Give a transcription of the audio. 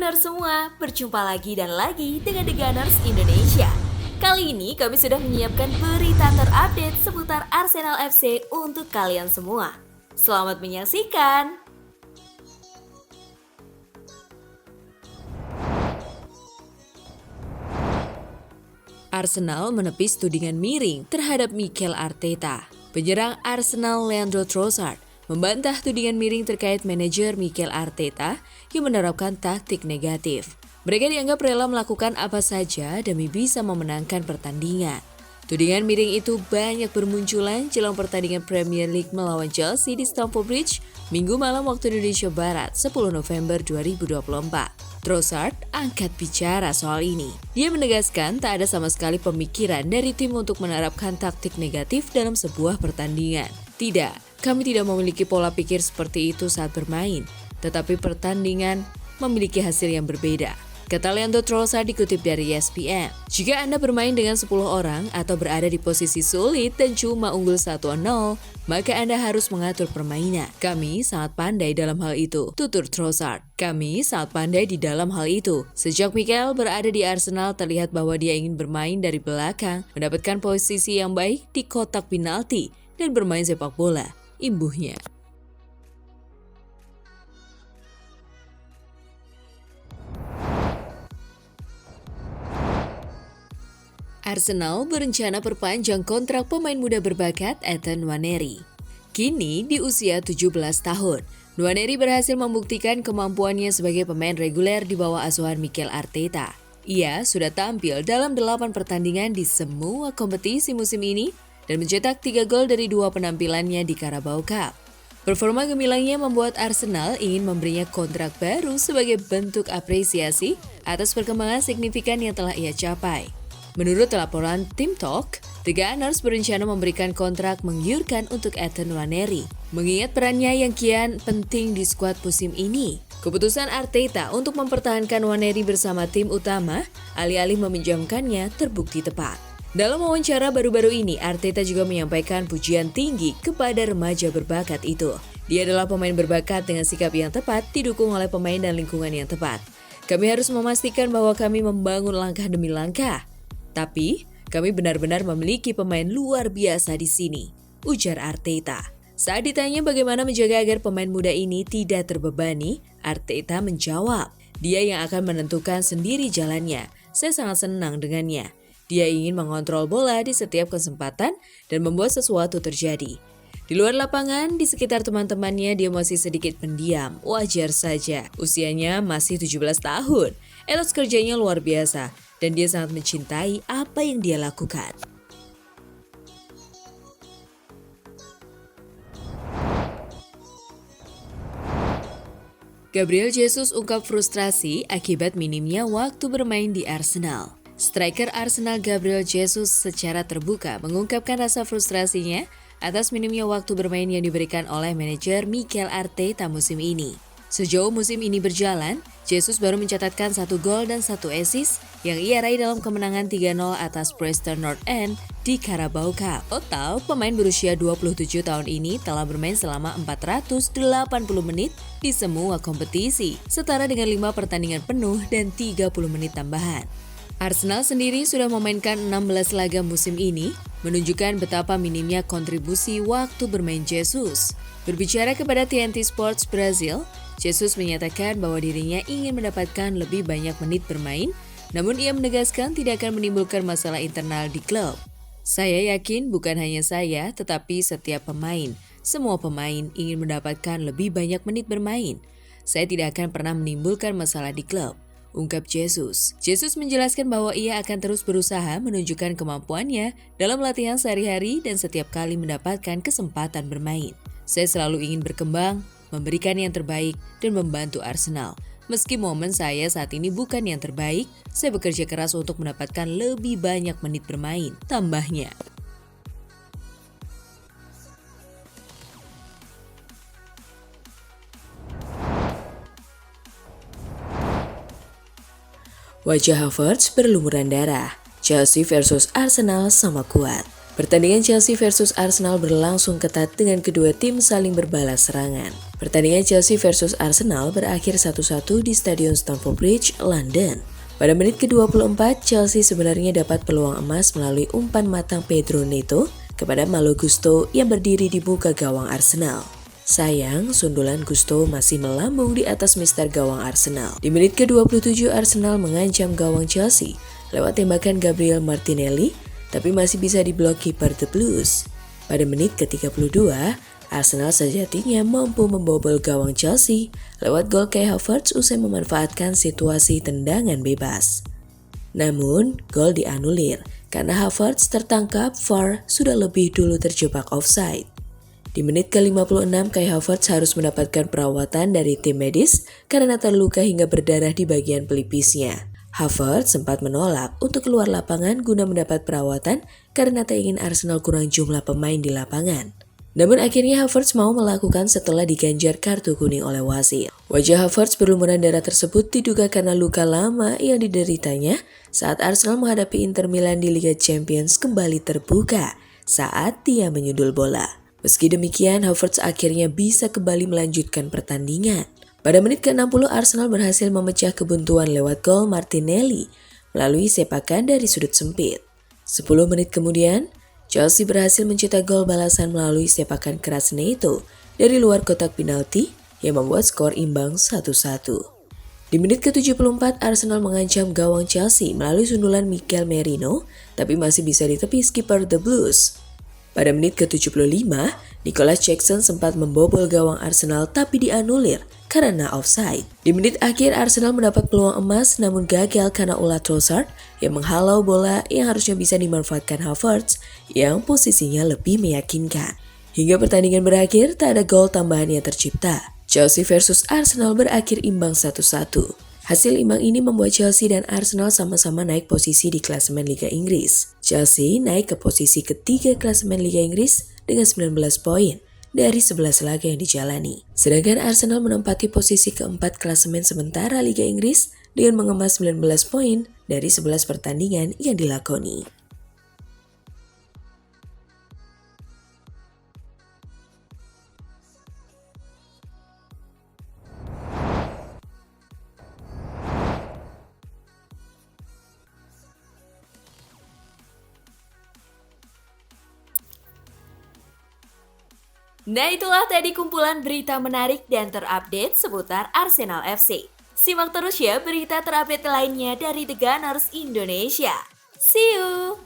Gunners semua, berjumpa lagi dan lagi dengan The Gunners Indonesia. Kali ini kami sudah menyiapkan berita terupdate seputar Arsenal FC untuk kalian semua. Selamat menyaksikan! Arsenal menepis tudingan miring terhadap Mikel Arteta. Penyerang Arsenal Leandro Trossard membantah tudingan miring terkait manajer Mikel Arteta yang menerapkan taktik negatif. Mereka dianggap rela melakukan apa saja demi bisa memenangkan pertandingan. Tudingan miring itu banyak bermunculan jelang pertandingan Premier League melawan Chelsea di Stamford Bridge Minggu malam waktu Indonesia Barat 10 November 2024. Trossard angkat bicara soal ini. Dia menegaskan tak ada sama sekali pemikiran dari tim untuk menerapkan taktik negatif dalam sebuah pertandingan. Tidak, kami tidak memiliki pola pikir seperti itu saat bermain, tetapi pertandingan memiliki hasil yang berbeda. Kata Leandro Trossard dikutip dari ESPN, jika Anda bermain dengan 10 orang atau berada di posisi sulit dan cuma unggul 1-0, maka Anda harus mengatur permainan. Kami sangat pandai dalam hal itu, tutur Trossard. Kami sangat pandai di dalam hal itu. Sejak Mikel berada di Arsenal, terlihat bahwa dia ingin bermain dari belakang, mendapatkan posisi yang baik di kotak penalti, dan bermain sepak bola, imbuhnya. Arsenal berencana perpanjang kontrak pemain muda berbakat Ethan Nwaneri. Kini di usia 17 tahun, Nwaneri berhasil membuktikan kemampuannya sebagai pemain reguler di bawah asuhan Mikel Arteta. Ia sudah tampil dalam 8 pertandingan di semua kompetisi musim ini dan mencetak 3 gol dari 2 penampilannya di Carabao Cup. Performa gemilangnya membuat Arsenal ingin memberinya kontrak baru sebagai bentuk apresiasi atas perkembangan signifikan yang telah ia capai. Menurut laporan Team Talk, The Gunners berencana memberikan kontrak menggiurkan untuk Ethan Nwaneri. Mengingat perannya yang kian penting di skuad musim ini, keputusan Arteta untuk mempertahankan Nwaneri bersama tim utama, alih-alih meminjamkannya terbukti tepat. Dalam wawancara baru-baru ini, Arteta juga menyampaikan pujian tinggi kepada remaja berbakat itu. Dia adalah pemain berbakat dengan sikap yang tepat, didukung oleh pemain dan lingkungan yang tepat. Kami harus memastikan bahwa kami membangun langkah demi langkah. Tapi, kami benar-benar memiliki pemain luar biasa di sini, ujar Arteta. Saat ditanya bagaimana menjaga agar pemain muda ini tidak terbebani, Arteta menjawab, dia yang akan menentukan sendiri jalannya. Saya sangat senang dengannya. Dia ingin mengontrol bola di setiap kesempatan dan membuat sesuatu terjadi. Di luar lapangan, di sekitar teman-temannya, dia masih sedikit pendiam, wajar saja. Usianya masih 17 tahun, etos kerjanya luar biasa, dan dia sangat mencintai apa yang dia lakukan. Gabriel Jesus ungkap frustrasi akibat minimnya waktu bermain di Arsenal. Striker Arsenal Gabriel Jesus secara terbuka mengungkapkan rasa frustrasinya atas minimnya waktu bermain yang diberikan oleh manajer Mikel Arteta musim ini. Sejauh musim ini berjalan, Jesus baru mencatatkan 1 gol dan 1 assist yang ia raih dalam kemenangan 3-0 atas Preston North End di Carabao Cup. Total, pemain berusia 27 tahun ini telah bermain selama 480 menit di semua kompetisi, setara dengan 5 pertandingan penuh dan 30 menit tambahan. Arsenal sendiri sudah memainkan 16 laga musim ini, menunjukkan betapa minimnya kontribusi waktu bermain Jesus. Berbicara kepada TNT Sports Brazil, Jesus menyatakan bahwa dirinya ingin mendapatkan lebih banyak menit bermain, namun ia menegaskan tidak akan menimbulkan masalah internal di klub. Saya yakin bukan hanya saya, tetapi setiap pemain. Semua pemain ingin mendapatkan lebih banyak menit bermain. Saya tidak akan pernah menimbulkan masalah di klub, ungkap Jesus. Jesus menjelaskan bahwa ia akan terus berusaha menunjukkan kemampuannya dalam latihan sehari-hari dan setiap kali mendapatkan kesempatan bermain. Saya selalu ingin berkembang, memberikan yang terbaik, dan membantu Arsenal. Meski momen saya saat ini bukan yang terbaik, saya bekerja keras untuk mendapatkan lebih banyak menit bermain, tambahnya. Wajah Havertz berlumuran darah. Chelsea versus Arsenal sama kuat. Pertandingan Chelsea versus Arsenal berlangsung ketat dengan kedua tim saling berbalas serangan. Pertandingan Chelsea versus Arsenal berakhir 1-1 di Stadion Stamford Bridge, London. Pada menit ke-24, Chelsea sebenarnya dapat peluang emas melalui umpan matang Pedro Neto kepada Malo Gusto yang berdiri di muka gawang Arsenal. Sayang, sundulan Gusto masih melambung di atas mister gawang Arsenal. Di menit ke-27, Arsenal mengancam gawang Chelsea lewat tembakan Gabriel Martinelli, tapi masih bisa diblok kiper The Blues. Pada menit ke-32, Arsenal sejatinya mampu membobol gawang Chelsea lewat gol Kai Havertz usai memanfaatkan situasi tendangan bebas. Namun, gol dianulir karena Havertz tertangkap VAR sudah lebih dulu terjebak offside. Di menit ke-56, Kai Havertz harus mendapatkan perawatan dari tim medis karena terluka hingga berdarah di bagian pelipisnya. Havertz sempat menolak untuk keluar lapangan guna mendapat perawatan karena tak ingin Arsenal kurang jumlah pemain di lapangan. Namun akhirnya Havertz mau melakukan setelah diganjar kartu kuning oleh wasit. Wajah Havertz berlumuran darah tersebut diduga karena luka lama yang dideritanya saat Arsenal menghadapi Inter Milan di Liga Champions kembali terbuka saat dia menyundul bola. Meski demikian, Havertz akhirnya bisa kembali melanjutkan pertandingan. Pada menit ke-60, Arsenal berhasil memecah kebuntuan lewat gol Martinelli melalui sepakan dari sudut sempit. 10 menit kemudian, Chelsea berhasil mencetak gol balasan melalui sepakan keras Neto dari luar kotak penalti yang membuat skor imbang 1-1. Di menit ke-74, Arsenal mengancam gawang Chelsea melalui sundulan Mikel Merino, tapi masih bisa ditepis kiper The Blues. Pada menit ke-75, Nicolas Jackson sempat membobol gawang Arsenal tapi dianulir karena offside. Di menit akhir Arsenal mendapat peluang emas namun gagal karena ulah Trossard yang menghalau bola yang harusnya bisa dimanfaatkan Havertz yang posisinya lebih meyakinkan. Hingga pertandingan berakhir tak ada gol tambahan yang tercipta. Chelsea versus Arsenal berakhir imbang 1-1. Hasil imbang ini membuat Chelsea dan Arsenal sama-sama naik posisi di klasemen Liga Inggris. Chelsea naik ke posisi ketiga klasemen Liga Inggris dengan 19 poin dari 11 laga yang dijalani. Sedangkan Arsenal menempati posisi keempat klasemen sementara Liga Inggris dengan mengemas 19 poin dari 11 pertandingan yang dilakoni. Nah, itulah tadi kumpulan berita menarik dan terupdate seputar Arsenal FC. Simak terus ya berita terupdate lainnya dari The Gunners Indonesia. See you!